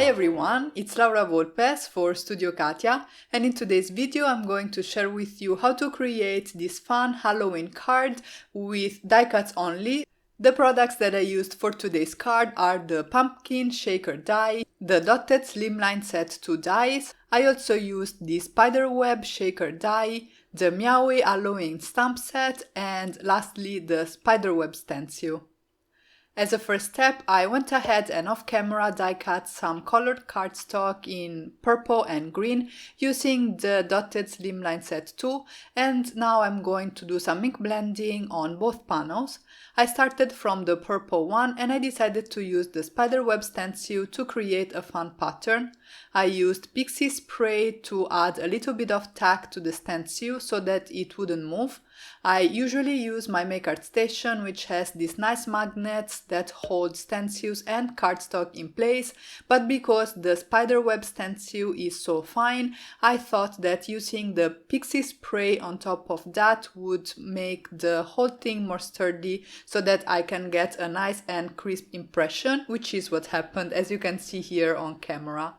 Hi everyone, it's Laura Volpes for Studio Katia, and in today's video I'm going to share with you how to create this fun Halloween card with die cuts only. The products that I used for today's card are the pumpkin shaker die, the dotted Slimline set 2 dies. I also used the spiderweb shaker die, the MEOWY Halloween stamp set, and lastly the spiderweb stencil. As a first step, I went ahead and off-camera die cut some colored cardstock in purple and green using the dotted Slimline set 2, and now I'm going to do some ink blending on both panels. I started from the purple one and I decided to use the spiderweb stencil to create a fun pattern. I used Pixie spray to add a little bit of tack to the stencil so that it wouldn't move. I usually use my Station, which has these nice magnets that hold stencils and cardstock in place, but because the spiderweb stencil is so fine, I thought that using the Pixie spray on top of that would make the whole thing more sturdy so that I can get a nice and crisp impression, which is what happened, as you can see here on camera.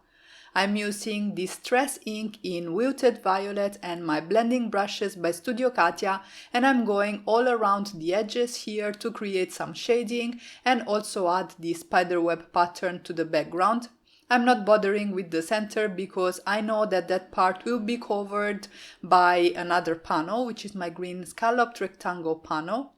I'm using Distress ink in Wilted Violet and my blending brushes by Studio Katia, and I'm going all around the edges here to create some shading and also add the spiderweb pattern to the background. I'm not bothering with the center because I know that that part will be covered by another panel, which is my green scalloped rectangle panel.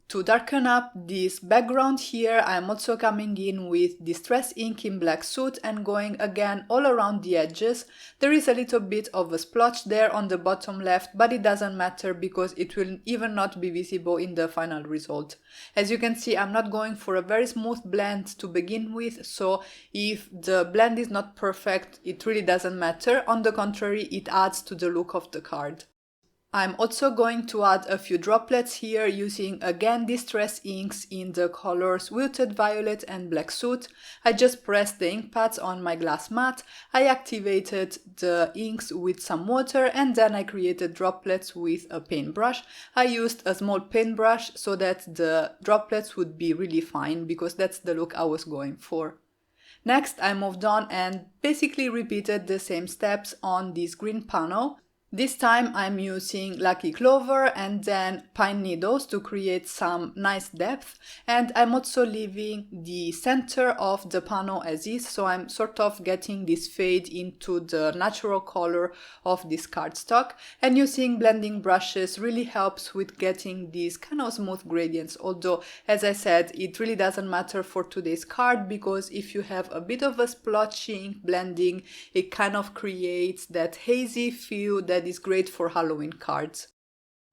To darken up this background here, I'm also coming in with Distress ink in black Soot and going again all around the edges. There is a little bit of a splotch there on the bottom left, but it doesn't matter because it will even not be visible in the final result. As you can see, I'm not going for a very smooth blend to begin with, so if the blend is not perfect, it really doesn't matter. On the contrary, it adds to the look of the card. I'm also going to add a few droplets here using again Distress inks in the colors Wilted Violet and Black Soot. I just pressed the ink pads on my glass mat, I activated the inks with some water, and then I created droplets with a paintbrush. I used a small paintbrush so that the droplets would be really fine because that's the look I was going for. Next, I moved on and basically repeated the same steps on this green panel. This time I'm using Lucky Clover and then pine needles to create some nice depth, and I'm also leaving the center of the panel as is, so I'm sort of getting this fade into the natural color of this cardstock, and using blending brushes really helps with getting these kind of smooth gradients, although as I said it really doesn't matter for today's card because if you have a bit of a splotchy ink blending, it kind of creates that hazy feel that is great for Halloween cards.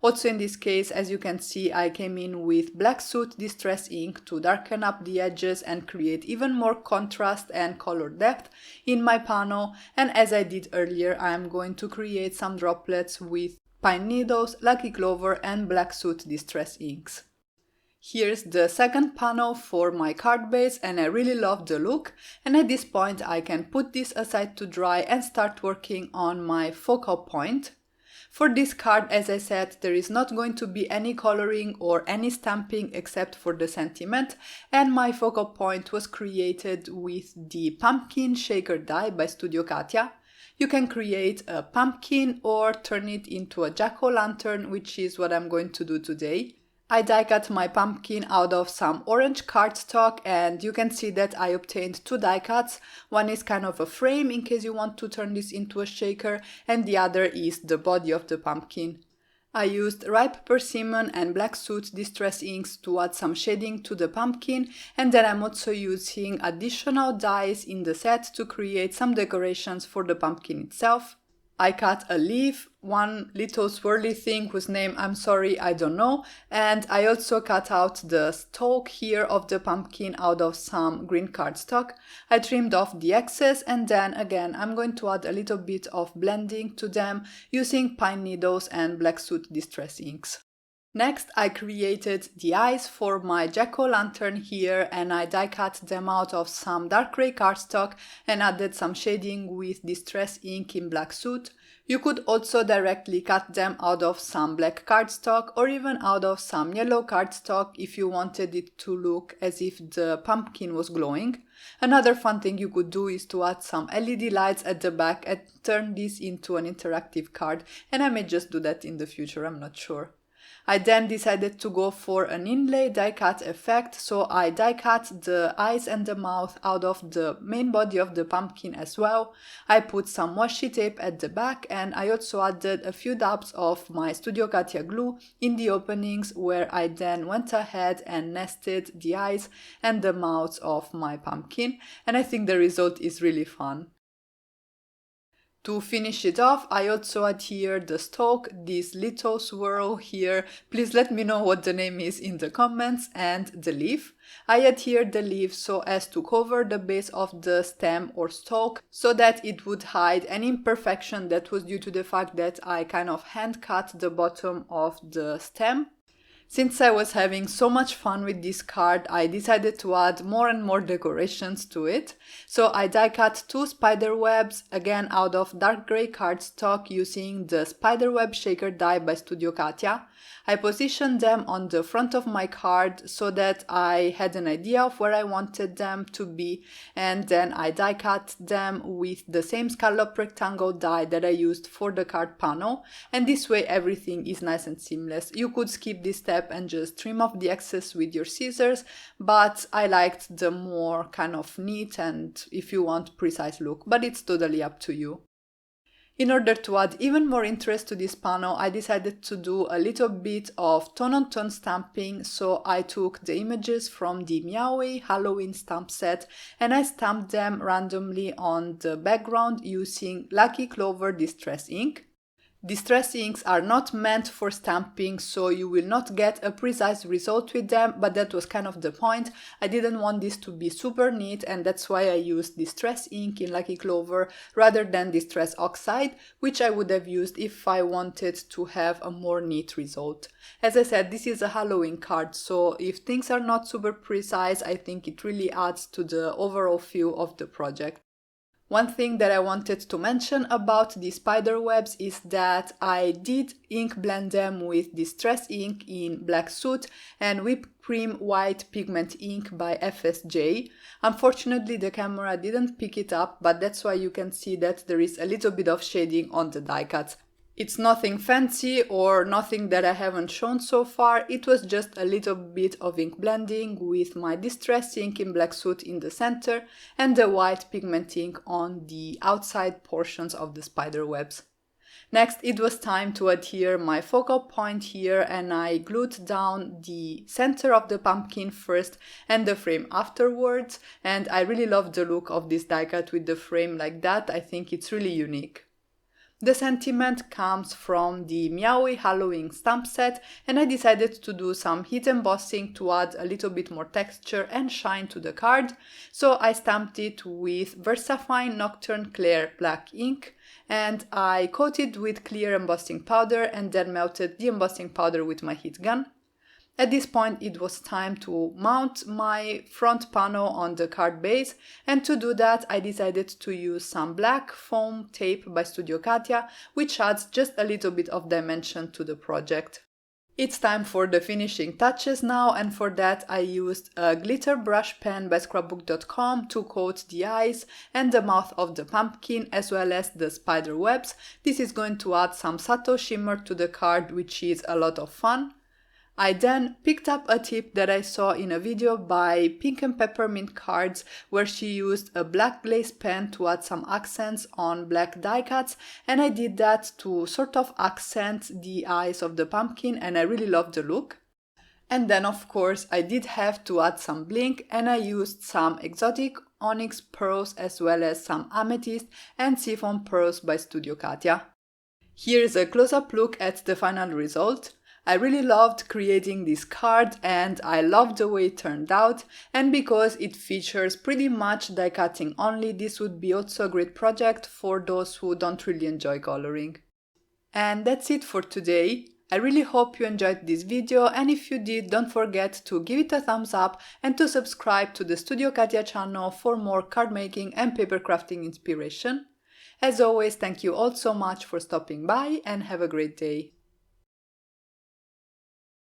Also in this case, as you can see, I came in with Black Soot Distress ink to darken up the edges and create even more contrast and color depth in my panel, and as I did earlier, I am going to create some droplets with pine needles, Lucky Clover and Black Soot Distress inks. Here's the second panel for my card base and I really love the look, and at this point I can put this aside to dry and start working on my focal point. For this card, as I said, there is not going to be any coloring or any stamping except for the sentiment, and my focal point was created with the pumpkin shaker die by Studio Katia. You can create a pumpkin or turn it into a jack-o'-lantern, which is what I'm going to do today. I die cut my pumpkin out of some orange cardstock, and you can see that I obtained two die cuts. One is kind of a frame in case you want to turn this into a shaker, and the other is the body of the pumpkin. I used ripe persimmon and black soot distress inks to add some shading to the pumpkin, and then I'm also using additional dies in the set to create some decorations for the pumpkin itself. I cut a leaf, one little swirly thing whose name I'm sorry I don't know, and I also cut out the stalk here of the pumpkin out of some green cardstock. I trimmed off the excess, and then again I'm going to add a little bit of blending to them using pine needles and Black Soot Distress inks. Next, I created the eyes for my jack-o'-lantern here, and I die cut them out of some dark gray cardstock and added some shading with Distress ink in Black Soot. You could also directly cut them out of some black cardstock or even out of some yellow cardstock if you wanted it to look as if the pumpkin was glowing. Another fun thing you could do is to add some LED lights at the back and turn this into an interactive card, and I may just do that in the future, I'm not sure. I then decided to go for an inlay die cut effect, so I die cut the eyes and the mouth out of the main body of the pumpkin as well. I put some washi tape at the back, and I also added a few dabs of my Studio Katia glue in the openings, where I then went ahead and nested the eyes and the mouths of my pumpkin, and I think the result is really fun. To finish it off, I also adhered the stalk, this little swirl here. Please let me know what the name is in the comments, and the leaf. I adhered the leaf so as to cover the base of the stem or stalk so that it would hide any imperfection that was due to the fact that I kind of hand cut the bottom of the stem. Since I was having so much fun with this card, I decided to add more and more decorations to it. So I die cut 2 spider webs, again out of dark grey cardstock using the spiderweb shaker die by Studio Katia. I positioned them on the front of my card so that I had an idea of where I wanted them to be, and then I die cut them with the same scallop rectangle die that I used for the card panel, and this way everything is nice and seamless. You could skip this step and just trim off the excess with your scissors, but I liked the more kind of neat and, if you want, precise look, but it's totally up to you. In order to add even more interest to this panel, I decided to do a little bit of tone-on-tone stamping, so I took the images from the MEOWY Halloween stamp set and I stamped them randomly on the background using Lucky Clover Distress ink. Distress inks are not meant for stamping, so you will not get a precise result with them, but that was kind of the point. I didn't want this to be super neat, and that's why I used Distress ink in Lucky Clover rather than Distress Oxide, which I would have used if I wanted to have a more neat result. As I said, this is a Halloween card, so if things are not super precise, I think it really adds to the overall feel of the project. One thing that I wanted to mention about the spider webs is that I did ink blend them with Distress ink in Black Soot and Whipped Cream White Pigment ink by FSJ. Unfortunately, the camera didn't pick it up, but that's why you can see that there is a little bit of shading on the die cuts. It's nothing fancy or nothing that I haven't shown so far, it was just a little bit of ink blending with my Distress ink in Black Soot in the center and the white pigment ink on the outside portions of the spider webs. Next, it was time to adhere my focal point here, and I glued down the center of the pumpkin first and the frame afterwards, and I really love the look of this die cut with the frame like that. I think it's really unique. The sentiment comes from the MEOWY Halloween stamp set, and I decided to do some heat embossing to add a little bit more texture and shine to the card. So I stamped it with VersaFine Nocturne Clear black ink, and I coated with clear embossing powder and then melted the embossing powder with my heat gun. At this point, it was time to mount my front panel on the card base, and to do that I decided to use some black foam tape by Studio Katia, which adds just a little bit of dimension to the project. It's time for the finishing touches now, and for that I used a glitter brush pen by scrapbook.com to coat the eyes and the mouth of the pumpkin as well as the spider webs. This is going to add some subtle shimmer to the card, which is a lot of fun. I then picked up a tip that I saw in a video by Pink and Peppermint Cards, where she used a black glaze pen to add some accents on black die cuts, and I did that to sort of accent the eyes of the pumpkin, and I really loved the look. And then of course I did have to add some bling, and I used some exotic onyx pearls as well as some amethyst and siphon pearls by Studio Katia. Here's a close-up look at the final result. I really loved creating this card and I loved the way it turned out, and because it features pretty much die cutting only, this would be also a great project for those who don't really enjoy coloring. And that's it for today. I really hope you enjoyed this video, and if you did, don't forget to give it a thumbs up and to subscribe to the Studio Katia channel for more card making and paper crafting inspiration. As always, thank you all so much for stopping by and have a great day.